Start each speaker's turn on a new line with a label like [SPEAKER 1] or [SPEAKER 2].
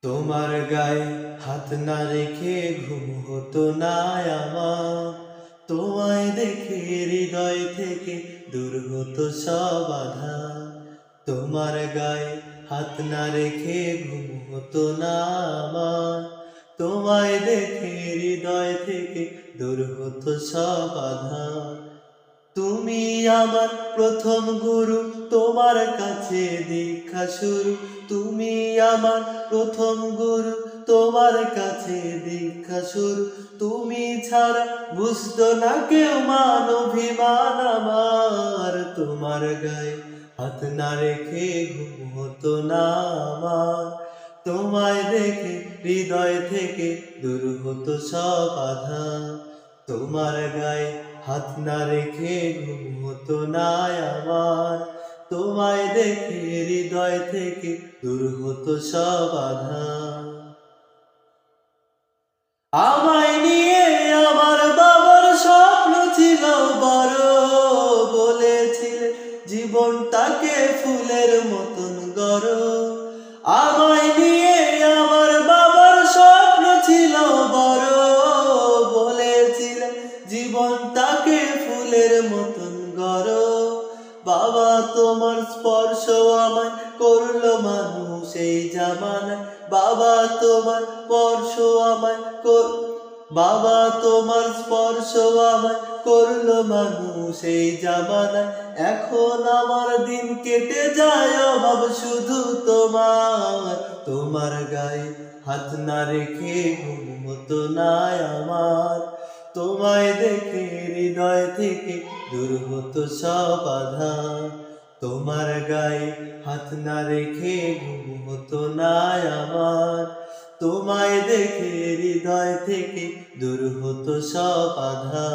[SPEAKER 1] তোমার গায়ে হাত না রেখে ঘুম হতো না আমার। তোমায় দেখে হৃদয় থেকে দূর হতো সব বাধা। তোমার গায়ে হাত না রেখে ঘুম হতো না আমার। তোমায় দেখে হৃদয় থেকে দূর হতো সব বাধা। তুমি আমার প্রথম গুরু, তোমার কাছে দীক্ষা শুরু। তুমি আমার প্রথম গুরু, তোমার কাছে দীক্ষা শুরু। তুমি ছাড়া বুঝতো না কেউ মান অভিমান আমার। তোমার গায়ে হাত না রেখে ঘুম হতো না আমার। তোমায় দেখে হৃদয় থেকে দূর হতো সব বাধা। তোমার গায়ে হাত না রেখে ঘুম হতো না আমার। তোমায় দেখে হৃদয় থেকে দূর হতো সব বাধা। আমায় নিয়ে আমার বাবার স্বপ্ন ছিল বড়, বলেছিলেন জীবনটাকে ফুলের মতন গড়। আমায় নিয়ে আমার বাবার স্বপ্ন ছিল বড়, বলেছিলেন জীবনটাকে ফুলের মতন গড়। বাবা তোমার স্পর্শ আমায় করলো মানুষ এই জামানায়। বাবা তোমার স্পর্শ আমায় বাবা তোমার স্পর্শ আমায় করলো মানুষ এই জামানায়। এখন আমার দিন কেটে যায় অভাব শুধু তোমার। তোমার গায়ে হাত না রেখে ঘুম হতো না আমার। তোমায় দেখে হৃদয় থেকে দূর হতো সব বাধা। তোমার গায়ে হাত না রেখে ঘুম হতো না আমার। তোমায় দেখে হৃদয় থেকে দূর হতো সব বাধা।